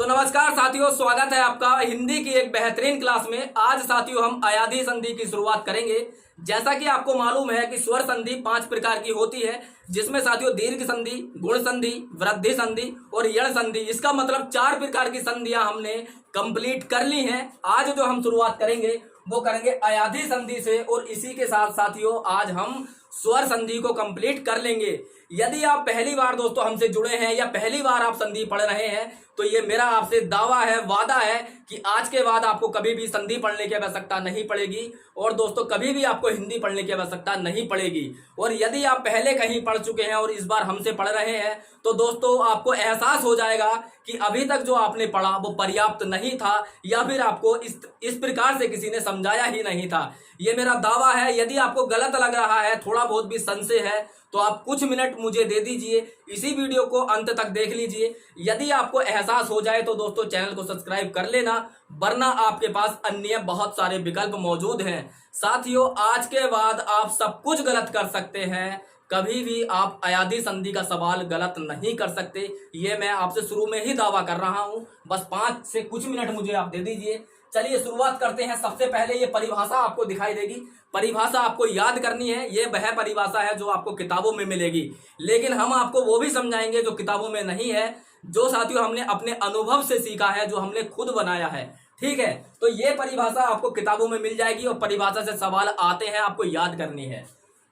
तो नमस्कार साथियों, स्वागत है आपका हिंदी की एक बेहतरीन क्लास में। आज साथियों हम अयाधी संधि की शुरुआत करेंगे। जैसा कि आपको मालूम है कि स्वर संधि 5 प्रकार की होती है, जिसमें साथियों दीर्घ संधि, गुण संधि, वृद्धि संधि और यण संधि। इसका मतलब 4 प्रकार की संधियां हमने कंप्लीट कर ली हैं। आज जो हम शुरुआत करेंगे वो करेंगे अयाधी संधि से, और इसी के साथ साथियों आज हम स्वर संधि को कंप्लीट कर लेंगे। यदि आप पहली बार दोस्तों हमसे जुड़े हैं या पहली बार आप संधि पढ़ रहे हैं तो ये मेरा आपसे दावा है, वादा है कि आज के बाद आपको कभी भी संधि पढ़ने की आवश्यकता नहीं पड़ेगी, और दोस्तों कभी भी आपको हिंदी पढ़ने की आवश्यकता नहीं पड़ेगी। और यदि आप पहले कहीं पढ़ चुके हैं और इस बार हमसे पढ़ रहे हैं तो दोस्तों आपको एहसास हो जाएगा कि अभी तक जो आपने पढ़ा वो पर्याप्त नहीं था, या फिर आपको इस प्रकार से किसी ने समझाया ही नहीं था। ये मेरा दावा है। यदि आपको गलत लग रहा है, थोड़ा बहुत भी संशय है, तो आप कुछ मिनट मुझे दे दीजिए, इसी वीडियो को अंत तक देख लीजिए। यदि आपको एहसास हो जाए तो दोस्तों चैनल को सब्सक्राइब कर लेना, वरना आपके पास अन्य बहुत सारे विकल्प मौजूद हैं। साथियों आज के बाद आप सब कुछ गलत कर सकते हैं, कभी भी आप अयाधी संधि का सवाल गलत नहीं कर सकते। ये मैं आपसे शुरू में ही दावा कर रहा हूं। बस 5 से कुछ मिनट मुझे आप दे दीजिए। चलिए शुरुआत करते हैं। सबसे पहले ये परिभाषा आपको दिखाई देगी। परिभाषा आपको याद करनी है। ये वह परिभाषा है जो आपको किताबों में मिलेगी, लेकिन हम आपको वो भी समझाएंगे जो किताबों में नहीं है, जो साथियों हमने अपने अनुभव से सीखा है, जो हमने खुद बनाया है। ठीक है, तो ये परिभाषा आपको किताबों में मिल जाएगी, और परिभाषा से सवाल आते हैं, आपको याद करनी है।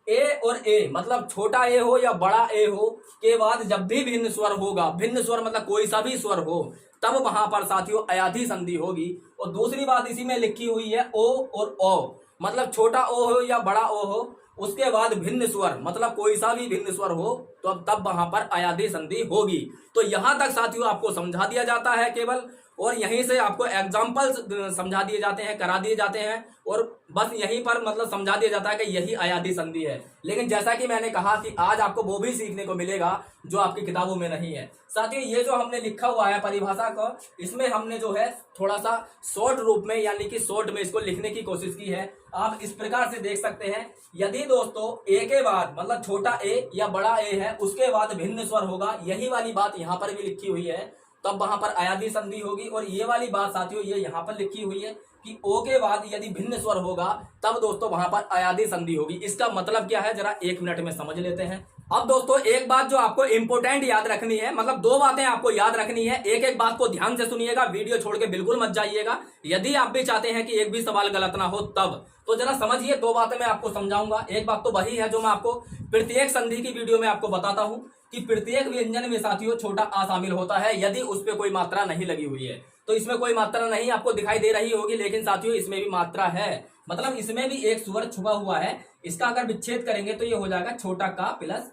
ए और ए मतलब छोटा ए हो या बड़ा ए हो के बाद जब भी भिन्न स्वर होगा, भिन्न स्वर मतलब कोई सा भी स्वर हो, तब वहां पर साथियों अयाधी संधि होगी। और दूसरी बात इसी में लिखी हुई है ओ और ओ, मतलब छोटा ओ हो या बड़ा ओ हो, उसके बाद भिन्न स्वर मतलब कोई सा भी भिन्न स्वर हो, तो अब तब वहां पर अयाधी संधि होगी। तो यहां तक साथियों आपको समझा दिया जाता है केवल, और यहीं से आपको एग्जाम्पल्स समझा दिए जाते हैं, करा दिए जाते हैं, और बस यहीं पर मतलब समझा दिया जाता है कि यही अयाधी संधि है। लेकिन जैसा कि मैंने कहा कि आज आपको वो भी सीखने को मिलेगा जो आपकी किताबों में नहीं है। साथियों ये जो हमने लिखा हुआ है परिभाषा को, इसमें हमने जो है थोड़ा सा शॉर्ट रूप में यानी कि शॉर्ट में इसको लिखने की कोशिश की है। आप इस प्रकार से देख सकते हैं। यदि दोस्तों ए के बाद मतलब छोटा ए या बड़ा ए है, उसके बाद भिन्न स्वर होगा, यही वाली बात यहाँ पर भी लिखी हुई है, तब वहां पर अयाधी संधि होगी। और ये वाली बात साथियों ये यहाँ पर लिखी हुई है कि ओ के बाद यदि भिन्न स्वर होगा, तब दोस्तों वहां पर अयाधी संधि होगी। इसका मतलब क्या है जरा 1 मिनट में समझ लेते हैं। अब दोस्तों एक बात जो आपको इंपोर्टेंट याद रखनी है, मतलब 2 बातें आपको याद रखनी है। एक एक बात को ध्यान से सुनिएगा, वीडियो छोड़ के बिल्कुल मत जाइएगा। यदि आप भी चाहते हैं कि एक भी सवाल गलत ना हो तब, तो जरा समझिए। 2 बातें मैं आपको समझाऊंगा। एक बात तो वही है जो मैं आपको प्रत्येक संधि की वीडियो में आपको बताता हूं कि प्रत्येक व्यंजन में साथियों छोटा आ शामिल होता है, यदि उस पर कोई मात्रा नहीं लगी हुई है। तो इसमें कोई मात्रा नहीं आपको दिखाई दे रही होगी, लेकिन साथियों इसमें भी मात्रा है, मतलब इसमें भी एक स्वर छुपा हुआ है। इसका अगर विच्छेद करेंगे तो ये हो जाएगा छोटा का प्लस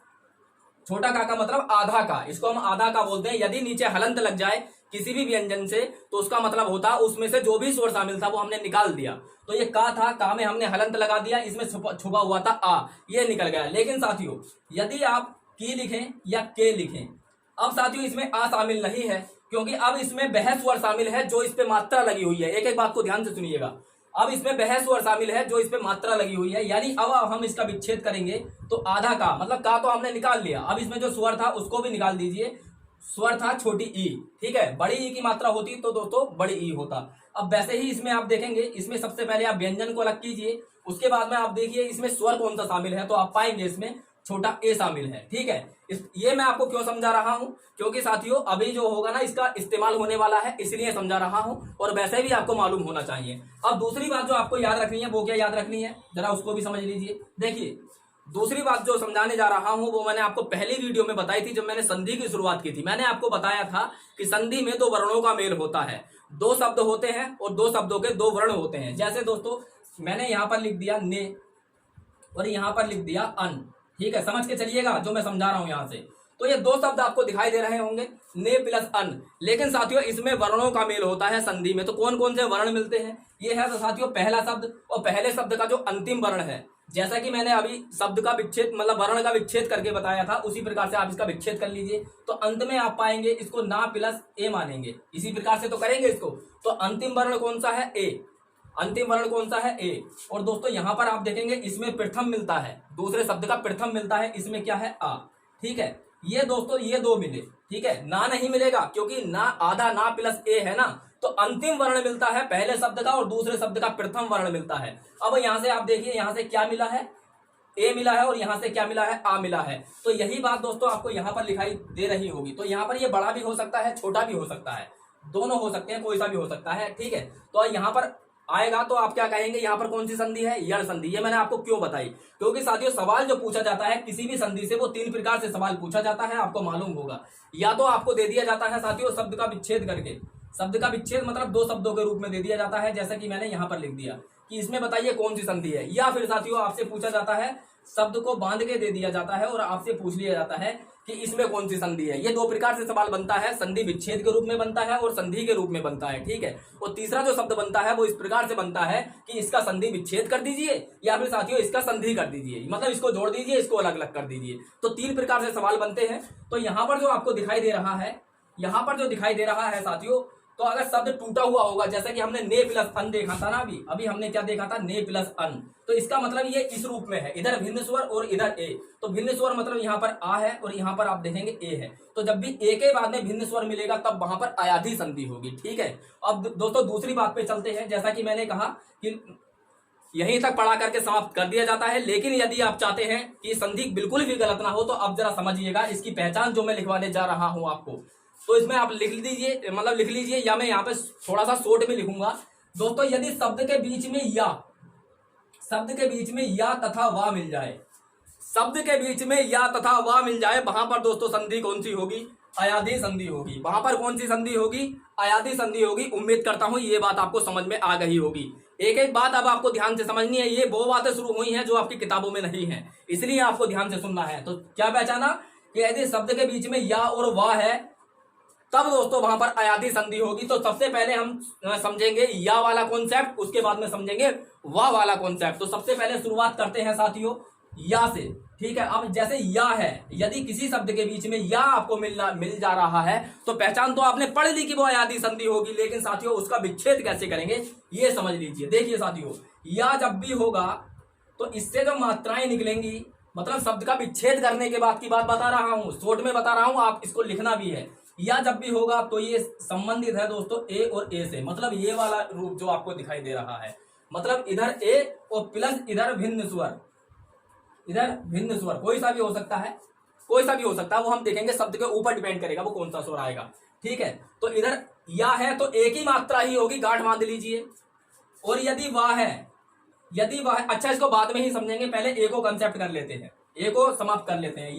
छोटा का मतलब आधा का, इसको हम आधा का बोलते हैं। यदि नीचे हलंत लग जाए किसी भी व्यंजन से तो उसका मतलब होता है उसमें से जो भी स्वर शामिल था वो हमने निकाल दिया। तो ये का था, का में हमने हलंत लगा दिया, इसमें छुपा हुआ था आ, ये निकल गया। लेकिन साथियों यदि आप की लिखें या के लिखें, अब साथियों इसमें आ शामिल नहीं है, क्योंकि अब इसमें वह स्वर शामिल है जो इस पे मात्रा लगी हुई है। एक एक बात को ध्यान से सुनिएगा। अब इसमें वह स्वर शामिल है जो इस पे मात्रा लगी हुई है, यानी अब हम इसका विच्छेद करेंगे तो आधा का मतलब का तो हमने निकाल लिया। अब इसमें जो स्वर था उसको भी निकाल दीजिए। स्वर था छोटी ई, ठीक है, बड़ी ई की मात्रा होती तो दोस्तों बड़ी ई होता। अब वैसे ही इसमें आप देखेंगे, इसमें सबसे पहले आप व्यंजन को अलग कीजिए, उसके बाद में आप देखिए इसमें स्वर कौन सा शामिल है, तो आप पाएंगे इसमें छोटा ए शामिल है। ठीक है, ये मैं आपको क्यों समझा रहा हूं, क्योंकि साथियों अभी जो होगा ना इसका इस्तेमाल होने वाला है, इसलिए समझा रहा हूं, और वैसे भी आपको मालूम होना चाहिए। अब दूसरी बात जो आपको याद रखनी है वो क्या याद रखनी है, जरा उसको भी समझ लीजिए। देखिए दूसरी बात जो समझाने जा रहा हूं वो मैंने आपको पहली वीडियो में बताई थी, जब मैंने संधि की शुरुआत की थी। मैंने आपको बताया था कि संधि में 2 वर्णों का मेल होता है। 2 शब्द होते हैं और 2 शब्दों के 2 वर्ण होते हैं। जैसे दोस्तों मैंने यहां पर लिख दिया ने और यहां पर लिख दिया अन। ठीक है, समझ के चलिएगा जो मैं समझा रहा हूं यहां से। तो ये 2 शब्द आपको दिखाई दे रहे होंगे, ने प्लस अन। लेकिन साथियों इसमें वर्णों का मेल होता है संधि में। तो कौन कौन से वर्ण मिलते हैं, ये है तो साथियों पहला शब्द, और पहले शब्द का जो अंतिम वर्ण है, जैसा कि मैंने अभी शब्द का विच्छेद मतलब वर्ण का विच्छेद करके बताया था, उसी प्रकार से आप इसका विच्छेद कर लीजिए। तो अंत में आप पाएंगे इसको ना प्लस ए मानेंगे, इसी प्रकार से तो करेंगे इसको। तो अंतिम वर्ण कौन सा है, ए। अंतिम वर्ण कौन सा है, ए। और दोस्तों यहां पर आप देखेंगे इसमें प्रथम मिलता है, दूसरे शब्द का प्रथम मिलता है, इसमें क्या है आ। ठीक है, ये दोस्तों ये 2 मिले, ठीक है, ना नहीं मिलेगा क्योंकि ना आधा ना प्लस ए है ना, तो अंतिम वर्ण मिलता है पहले शब्द का और दूसरे शब्द का प्रथम वर्ण मिलता है। अब यहां से आप देखिए, यहां से क्या मिला है, ए मिला है, और यहां से क्या मिला है, आ मिला है। तो यही बात दोस्तों आपको यहां पर दिखाई दे रही होगी। तो यहां पर ये बड़ा भी हो सकता है, छोटा भी हो सकता है, दोनों हो सकते हैं, कोई सा भी हो सकता है। ठीक है, तो यहां पर आएगा तो आप क्या कहेंगे, यहां पर कौन सी संधि है, यण संधि। ये मैंने आपको क्यों बताई, क्योंकि साथियों सवाल जो पूछा जाता है किसी भी संधि से, वो 3 प्रकार से सवाल पूछा जाता है, आपको मालूम होगा। या तो आपको दे दिया जाता है साथियों शब्द का विच्छेद करके, शब्द का विच्छेद मतलब 2 शब्दों के रूप में दे दिया जाता है, जैसा कि मैंने यहां पर लिख दिया कि इसमें बताइए कौन सी संधि है। या फिर साथियों आपसे पूछा जाता है, शब्द को बांध के दे दिया जाता है और आपसे पूछ लिया जाता है कि इसमें कौन सी संधि है। ये 2 प्रकार से सवाल बनता है, संधि विच्छेद के रूप में बनता है और संधि के रूप में बनता है। ठीक है, और तीसरा जो शब्द बनता है वो इस प्रकार से बनता है कि इसका संधि विच्छेद कर दीजिए या फिर साथियों इसका संधि कर दीजिए, मतलब इसको जोड़ दीजिए, इसको अलग अलग कर दीजिए। तो 3 प्रकार से सवाल बनते हैं। तो यहां पर जो आपको दिखाई दे रहा है, यहां पर जो दिखाई दे रहा है साथियों, तो अगर शब्द टूटा हुआ होगा, जैसे कि हमने ने प्लस अन देखा था ना, अभी हमने क्या देखा था, ने प्लस अन, तो इसका मतलब ये इस रूप में है, इधर भिन्न स्वर और इधर ए। तो भिन्न स्वर मतलब यहाँ पर आ है और यहाँ पर आप देखेंगे ए है। तो जब भी ए के बाद में भिन्न स्वर मिलेगा तब वहां पर अयाधी संधि होगी। ठीक है, अब दोस्तों दूसरी बात पे चलते हैं। जैसा कि मैंने कहा कि यहीं तक पढ़ा करके समाप्त कर दिया जाता है, लेकिन यदि आप चाहते हैं कि संधि बिल्कुल भी गलत ना हो तो अब जरा समझिएगा इसकी पहचान जो मैं लिखवाने जा रहा हूं आपको। तो इसमें आप लिख दीजिए, मतलब लिख लीजिए, या मैं यहाँ पे थोड़ा सा शॉर्ट में लिखूंगा। दोस्तों यदि शब्द के बीच में या तथा वा मिल जाए, शब्द के बीच में या तथा वा मिल जाए, वहां पर दोस्तों संधि कौन सी होगी, अयाधी संधि होगी। वहां पर कौन सी संधि होगी, अयाधी संधि होगी। उम्मीद करता हूं ये बात आपको समझ में आ गई होगी। एक एक बात अब आपको ध्यान से समझनी है, ये वो बातें शुरू हुई हैं जो आपकी किताबों में नहीं है, इसलिए आपको ध्यान से सुनना है। तो क्या पहचाना कि यदि शब्द के बीच में या और वा है तब दोस्तों वहां पर अयाधी संधि होगी। तो सबसे पहले हम समझेंगे या वाला कॉन्सेप्ट, उसके बाद में समझेंगे वाह वाला कॉन्सेप्ट। तो सबसे पहले शुरुआत करते हैं साथियों या से। ठीक है, अब जैसे या है, यदि किसी शब्द के बीच में या आपको मिल जा रहा है तो पहचान तो आपने पढ़ ली कि वो अयाधी संधि होगी, लेकिन साथियों उसका विच्छेद कैसे करेंगे ये समझ लीजिए। देखिए साथियों, या जब भी होगा तो इससे जो मात्राएं निकलेंगी, मतलब शब्द का विच्छेद करने के बाद की बात बता रहा हूं, शॉर्ट में बता रहा हूं, आप इसको लिखना भी है। या जब भी होगा तो ये संबंधित है दोस्तों ए और ए से, मतलब ये वाला रूप जो आपको दिखाई दे रहा है, मतलब इधर ए और प्लस इधर भिन्न स्वर, इधर भिन्न स्वर कोई सा भी हो सकता है, कोई सा भी हो सकता है, वो हम देखेंगे, शब्द के ऊपर डिपेंड करेगा वो कौन सा स्वर आएगा। ठीक है, तो इधर या है तो एक ही मात्रा ही होगी, गांठ बांध लीजिए। और यदि वाह है, यदि वाह, अच्छा इसको बाद में ही समझेंगे, पहले ए को कंसेप्ट कर लेते हैं, ए को समाप्त कर लेते हैं,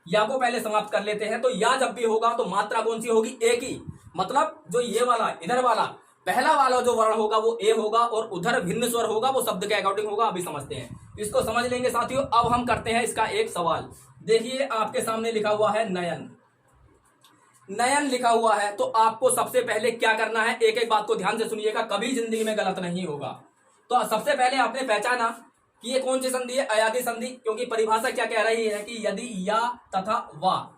या को पहले समाप्त कर लेते हैं। तो या जब भी होगा तो मात्रा कौन सी होगी, ए की, मतलब जो ये वाला इधर वाला पहला वाला जो वर्ण होगा वो ए होगा और उधर भिन्न स्वर होगा, वो शब्द के अकॉर्डिंग होगा। अभी समझते हैं, इसको समझ लेंगे साथियों। अब हम करते हैं इसका एक सवाल। देखिए आपके सामने लिखा हुआ है नयन, नयन लिखा हुआ है, तो आपको सबसे पहले क्या करना है, एक एक बात को ध्यान से सुनिएगा, कभी जिंदगी में गलत नहीं होगा। तो सबसे पहले आपने पहचाना कि ये कौन सी संधि है, अयाधी संधि, क्योंकि परिभाषा क्या कह रही है कि यदि या तथा वा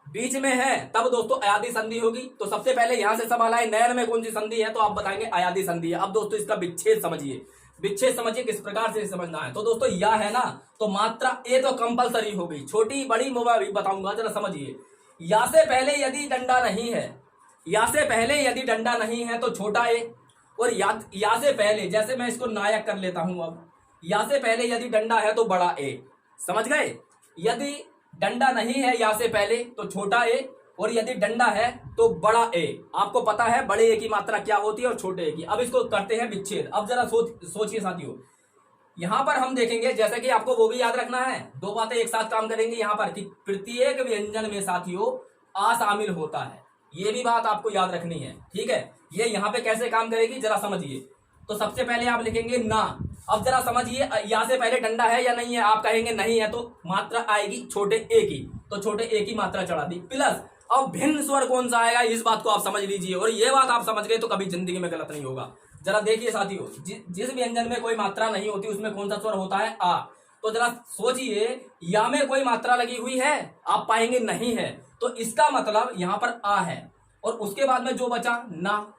बीच में है तब दोस्तों अयाधी संधि होगी। तो सबसे पहले यहां से सवाल आए नयन में कौन सी संधि है, तो आप बताएंगे अयाधी संधि है। अब दोस्तों इसका विच्छेद समझिए, विच्छेद समझिए किस प्रकार से समझना है। तो दोस्तों या है ना, तो मात्रा ए तो कंपलसरी हो गई, छोटी बड़ी मैं बताऊंगा, जरा समझिए। या से पहले यदि डंडा नहीं है, या से पहले यदि डंडा नहीं है तो छोटा ए, और या से पहले, जैसे मैं इसको नायक कर लेता हूं, अब या से पहले यदि डंडा है तो बड़ा ए, समझ गए। यदि डंडा नहीं है या से पहले तो छोटा ए, और यदि डंडा है तो बड़ा ए। आपको पता है बड़े ए की मात्रा क्या होती है और छोटे ए की। अब इसको करते हैं विच्छेद। अब जरा सोचिए साथियों, यहां पर हम देखेंगे, जैसे कि आपको वो भी याद रखना है, 2 बातें एक साथ काम करेंगे यहां पर, कि प्रत्येक व्यंजन में साथियों आ शामिल होता है, ये भी बात आपको याद रखनी है। ठीक है, ये यहाँ पे कैसे काम करेगी जरा समझिए। तो सबसे पहले आप लिखेंगे ना। अब जरा समझिए, या से पहले डंडा है या नहीं है, आप कहेंगे नहीं है तो मात्रा आएगी छोटे ए की, तो छोटे ए की मात्रा चढ़ा दी, प्लस अब भिन्न स्वर कौन सा आएगा, इस बात को आप समझ लीजिए। और ये बात आप समझ गए तो कभी जिंदगी में गलत नहीं होगा। जरा देखिए साथियों, जिस व्यंजन में कोई मात्रा नहीं होती उसमें कौन सा स्वर होता है, आ। तो जरा सोचिए, या में कोई मात्रा लगी हुई है, आप पाएंगे नहीं है, तो इसका मतलब यहां पर आ है, और उसके बाद में जो बचा ना,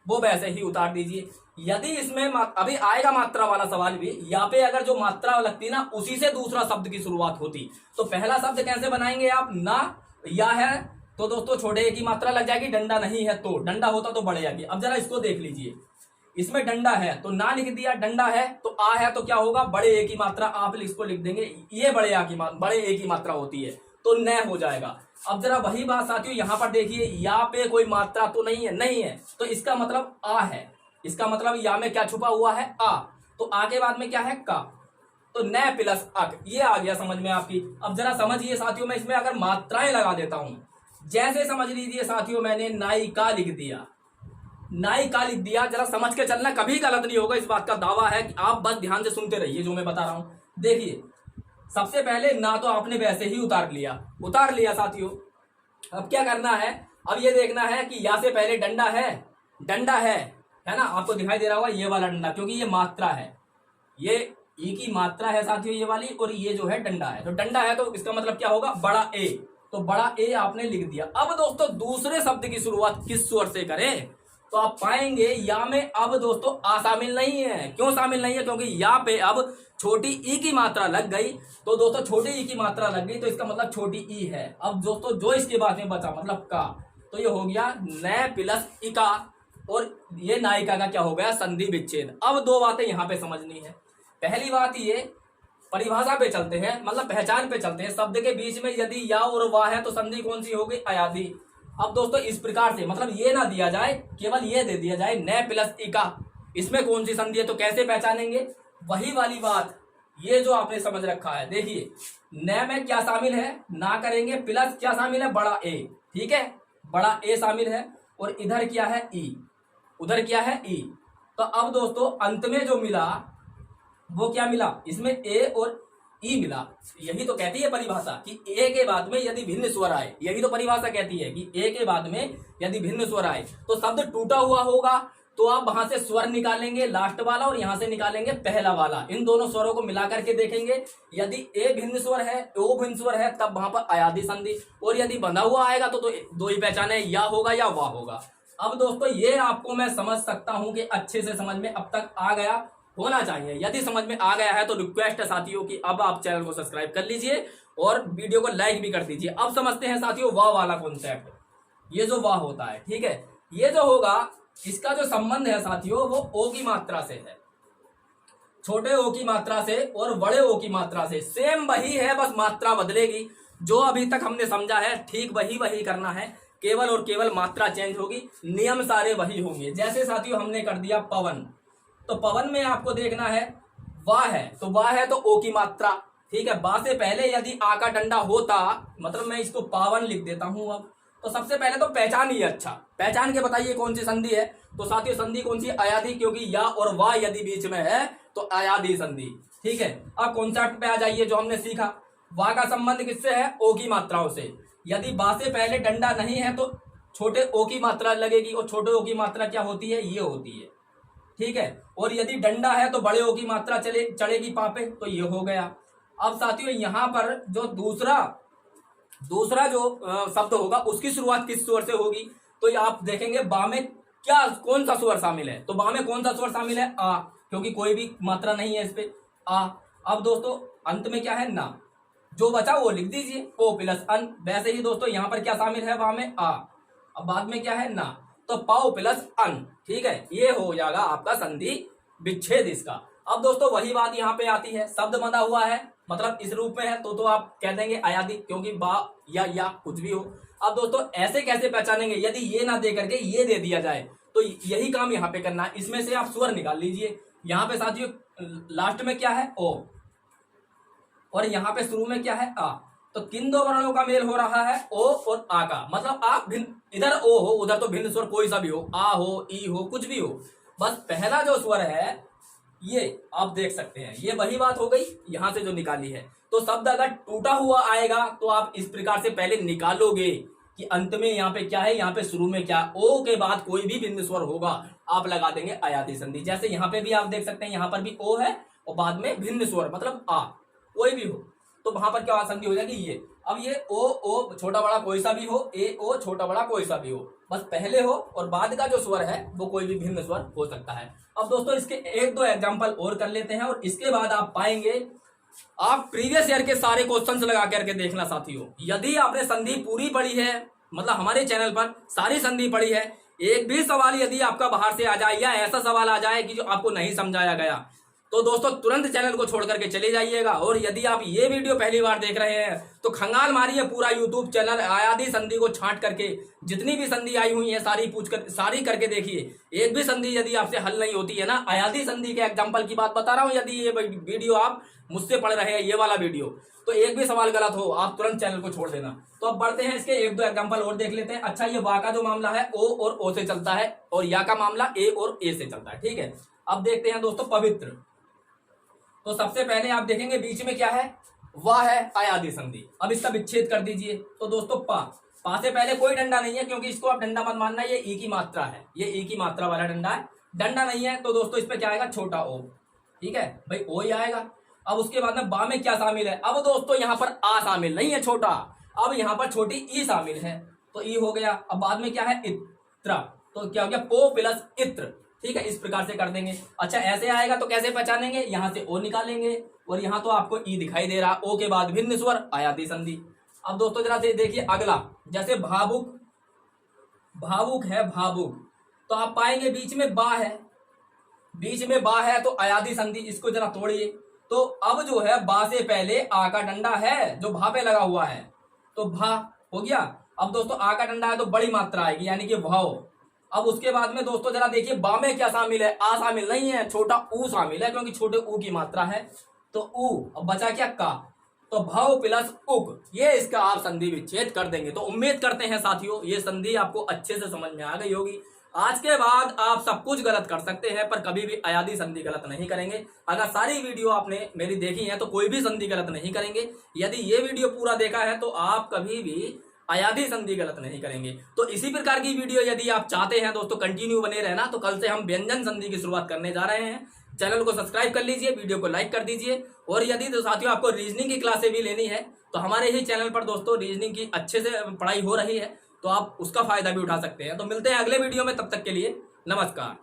वो वैसे ही उतार दीजिए। यदि इसमें अभी आएगा मात्रा वाला सवाल भी, यहाँ पे अगर जो मात्रा लगती ना उसी से दूसरा शब्द की शुरुआत होती, तो पहला शब्द कैसे बनाएंगे आप, ना, या है तो दोस्तों छोटे ए की मात्रा लग जाएगी, डंडा नहीं है तो, डंडा होता तो बढ़ जाएगी। अब जरा इसको देख लीजिए, इसमें डंडा है तो ना लिख दिया, डंडा है तो आ है, तो क्या होगा, बड़े ए की मात्रा, आप इसको लिख देंगे, ये बड़े ए की मात्रा होती है तो न हो जाएगा। अब जरा वही बात साथियों यहाँ पर देखिए, या पे कोई मात्रा तो नहीं है, नहीं है तो इसका मतलब आ है, इसका मतलब या में क्या छुपा हुआ है, आ, तो आ के बाद में क्या है, का, तो न प्लस अक, ये आ गया समझ में आपकी। अब जरा समझिए साथियों, मैं इसमें अगर मात्राएं लगा देता हूं, जैसे समझ लीजिए साथियों मैंने नायिका लिख दिया, नायिका लिख दिया, जरा समझ के चलना, कभी गलत नहीं होगा, इस बात का दावा है कि आप बस ध्यान से सुनते रहिए जो मैं बता रहा हूं। देखिए सबसे पहले ना तो आपने वैसे ही उतार लिया साथियों। अब क्या करना है, अब ये देखना है कि या से पहले डंडा है ना, आपको दिखाई दे रहा होगा ये वाला डंडा, क्योंकि ये मात्रा है, ये ई की मात्रा है साथियों ये वाली, और ये जो है डंडा है, तो डंडा है तो इसका मतलब क्या होगा, बड़ा ए, तो बड़ा ए आपने लिख दिया। अब दोस्तों दूसरे शब्द की शुरुआत किस स्वर से करें, तो आप पाएंगे या में अब दोस्तों आ शामिल नहीं है। क्यों शामिल नहीं है, क्योंकि या पे अब छोटी ई की मात्रा लग गई, तो दोस्तों छोटी ई की मात्रा लग गई तो इसका मतलब छोटी ई है। अब दोस्तों जो इसके बाद में बचा मतलब का, तो ये हो गया न प्लस इका, और ये नायिका का क्या हो गया, संधि विच्छेद। अब दो बातें यहाँ पे समझनी है। पहली बात ये परिभाषा पे चलते हैं, मतलब पहचान पे चलते हैं, शब्द के बीच में यदि या और वाह है तो संधि कौन सी होगी, अयादी। अब दोस्तों इस प्रकार से, मतलब ये ना दिया जाए, केवल ये दे दिया जाए न प्लस इका, इसमें कौन सी संधि है, तो कैसे पहचानेंगे, वही वाली बात, ये जो आपने समझ रखा है। देखिए न में क्या शामिल है, ना करेंगे, प्लस क्या शामिल है, बड़ा ए, ठीक है, बड़ा ए शामिल है, और इधर क्या है ई, उधर क्या है ई। तो अब दोस्तों अंत में जो मिला वो क्या मिला, इसमें ए और ई मिला। यही तो कहती है परिभाषा कि ए के बाद में यदि भिन्न स्वर आए, यही तो परिभाषा कहती है कि ए के बाद में यदि भिन्न स्वर आए तो शब्द टूटा हुआ होगा, तो आप वहां से स्वर निकालेंगे लास्ट वाला और यहां से निकालेंगे पहला वाला, इन दोनों स्वरों को मिला करके देखेंगे, यदि ए भिन्न स्वर है, ओ भिन्न स्वर है, तब वहां पर अयादी संधि, और यदि बंधा हुआ आएगा तो दो ही पहचाने, या होगा या वाह होगा। अब दोस्तों ये आपको मैं समझ सकता हूं कि अच्छे से समझ में अब तक आ गया होना चाहिए। यदि समझ में आ गया है तो रिक्वेस्ट है साथियों कि अब आप चैनल को सब्सक्राइब कर लीजिए और वीडियो को लाइक भी कर दीजिए। अब समझते हैं साथियों वाह वाला कॉन्सेप्ट, ये जो वाह होता है, ठीक है, ये जो होगा इसका जो संबंध है साथियों वो ओ की मात्रा से है, छोटे ओ की मात्रा से और बड़े ओ की मात्रा से, सेम वही है, बस मात्रा बदलेगी। जो अभी तक हमने समझा है ठीक वही करना है, केवल और केवल मात्रा चेंज होगी, नियम सारे वही होंगे। जैसे साथियों हमने कर दिया पवन, तो पवन में आपको देखना है वाह है, तो वाह है तो ओ की मात्रा, ठीक है, बा से पहले यदि आ का डंडा होता, मतलब मैं इसको पावन लिख देता हूं। अब तो सबसे पहले तो पहचान ही, अच्छा पहचान के बताइए कौन सी संधि है, तो साथियों संधि कौन सी, अयादी, क्योंकि या और वाह यदि बीच में है तो अयादी संधि, ठीक है। अब कॉन्सेप्ट पे आ जाइए जो हमने सीखा, वाह का संबंध किससे है, ओ की मात्राओं से। यदि बा से पहले डंडा नहीं है तो छोटे ओ की मात्रा लगेगी, और छोटे ओ की मात्रा क्या होती है, ये होती है, ठीक है। और यदि डंडा है तो बड़े ओ की मात्रा चढ़ेगी पा पे, तो ये हो गया। अब साथियों यहां पर जो दूसरा जो शब्द होगा उसकी शुरुआत किस स्वर से होगी, तो आप देखेंगे बा में क्या कौन सा स्वर शामिल है, तो बा में कौन सा स्वर शामिल है, आ, क्योंकि कोई भी मात्रा नहीं है इस पे, आ। अब दोस्तों अंत में क्या है, ना, जो बचा वो लिख दीजिए, ओ प्लस अन। वैसे ही दोस्तों यहाँ पर क्या शामिल है, बा में आ, अब बाद में क्या है, ना, तो पाओ प्लस अन, ठीक है, ये हो जाएगा आपका संधि विच्छेद इसका। अब दोस्तों वही बात यहाँ पे आती है, शब्द बंधा हुआ है, मतलब इस रूप में है तो आप कह देंगे अयादी, क्योंकि बा या कुछ भी हो। अब दोस्तों ऐसे कैसे पहचानेंगे, यदि ये ना दे करके ये दे दिया जाए, तो यही काम यहाँ पे करना है। इसमें से आप स्वर निकाल लीजिए, यहाँ पे साथियों लास्ट में क्या है, ओ, और यहाँ पे शुरू में क्या है, आ, तो किन दो वर्णों का मेल हो रहा है, ओ और आ का, मतलब आ भिन्न, इधर ओ हो उधर तो भिन्न स्वर कोई सा भी हो, आ हो, ई हो, कुछ भी हो, बस पहला जो स्वर है ये आप देख सकते हैं, ये वही बात हो गई यहां से जो निकाली है। तो शब्द अगर टूटा हुआ आएगा तो आप इस प्रकार से पहले निकालोगे कि अंत में यहाँ पे क्या है, यहाँ पे शुरू में क्या, ओ के बाद कोई भी भिन्न स्वर होगा आप लगा देंगे अयादी संधि। जैसे यहाँ पे भी आप देख सकते हैं, यहाँ पर भी ओ है और बाद में भिन्न स्वर मतलब आ, कोई भी हो, तो वहां पर क्या संधि हो जाएगी, ये। अब ये ओ छोटा बड़ा कोई सा भी हो, ए ओ छोटा बड़ा कोई सा भी हो, बस पहले हो और बाद का जो स्वर है वो कोई भी भिन्न स्वर हो सकता है। अब दोस्तों इसके एक दो एग्जांपल और कर लेते हैं, और इसके बाद आप पाएंगे, आप प्रीवियस ईयर के सारे क्वेश्चंस लगा करके देखना साथियों। यदि आपने संधि पूरी पढ़ी है मतलब हमारे चैनल पर सारी संधि पड़ी है। एक भी सवाल यदि आपका बाहर से आ जाए या ऐसा सवाल आ जाए कि जो आपको नहीं समझाया गया, तो दोस्तों तुरंत चैनल को छोड़ करके चले जाइएगा। और यदि आप ये वीडियो पहली बार देख रहे हैं तो खंगाल मारिए पूरा यूट्यूब चैनल, आयादी संधि को छांट करके जितनी भी संधि आई हुई है सारी करके देखिए। एक भी संधि यदि आपसे हल नहीं होती है ना, आयादी संधि के एग्जाम्पल की बात बता रहा हूं, यदि ये वीडियो आप मुझसे पढ़ रहे हैं, ये वाला वीडियो, तो एक भी सवाल गलत हो आप तुरंत चैनल को छोड़ देना। तो अब बढ़ते हैं इसके एक दो एग्जाम्पल और देख लेते हैं। अच्छा, ये वा का जो मामला है ओ और ओ से चलता है, और या का मामला ए और ए से चलता है। ठीक है, अब देखते हैं दोस्तों पवित्र। तो सबसे पहले आप देखेंगे बीच में क्या है, वह है अयादी संधि। अब इसका विच्छेद कर दीजिए। तो दोस्तों पा से पहले कोई डंडा नहीं है, क्योंकि इसको आप डंडा मत मानना, ये ई की मात्रा है, ये ई की मात्रा वाला डंडा है, डंडा नहीं है। तो दोस्तों इस पे क्या आएगा, छोटा ओ। ठीक है भाई, ओ ही आएगा। अब उसके बाद में बा में क्या शामिल है, अब दोस्तों यहाँ पर आ शामिल नहीं है छोटा, अब यहाँ पर छोटी ई शामिल है, तो ई हो गया। अब बाद में क्या है, इत्र, तो क्या हो गया, पो प्लस इत्र। ठीक है, इस प्रकार से कर देंगे। अच्छा, ऐसे आएगा तो कैसे पहचानेंगे, यहाँ से ओ निकालेंगे, और यहाँ तो आपको ई दिखाई दे रहा, ओ के बाद भिन्न स्वर, आयादी संधि। अब दोस्तों जरा से देखिए अगला, जैसे भावुक, भावुक है भावुक, तो आप पाएंगे बीच में बा है, बीच में बा है तो अयादी संधि। इसको जरा तोड़िए। तो अब जो है बा से पहले आ का डंडा है जो भा पे लगा हुआ है, तो भा हो गया। अब दोस्तों आ का डंडा है तो बड़ी मात्रा आएगी, यानी कि भाव। अब उसके बाद में दोस्तों जरा देखिए बा में क्या शामिल है, आ शामिल नहीं है, छोटा ऊ शामिल है, क्योंकि छोटे ऊ की मात्रा है, तो ऊ। अब बचा क्या, का, तो भाव प्लस उक, ये इसका आप संधि विच्छेद कर देंगे। तो उम्मीद करते हैं साथियों ये संधि आपको अच्छे से समझ में आ गई होगी। आज के बाद आप सब कुछ गलत कर सकते हैं, पर कभी भी अयादी संधि गलत नहीं करेंगे। अगर सारी वीडियो आपने मेरी देखी है तो कोई भी संधि गलत नहीं करेंगे। यदि ये वीडियो पूरा देखा है तो आप कभी भी अयादी संधि गलत नहीं करेंगे। तो इसी प्रकार की वीडियो यदि आप चाहते हैं दोस्तों कंटिन्यू बने रहना, तो कल से हम व्यंजन संधि की शुरुआत करने जा रहे हैं। चैनल को सब्सक्राइब कर लीजिए, वीडियो को लाइक कर दीजिए। और यदि तो साथियों आपको रीजनिंग की क्लासें भी लेनी है तो हमारे ही चैनल पर दोस्तों रीजनिंग की अच्छे से पढ़ाई हो रही है, तो आप उसका फायदा भी उठा सकते हैं। तो मिलते हैं अगले वीडियो में, तब तक के लिए नमस्कार।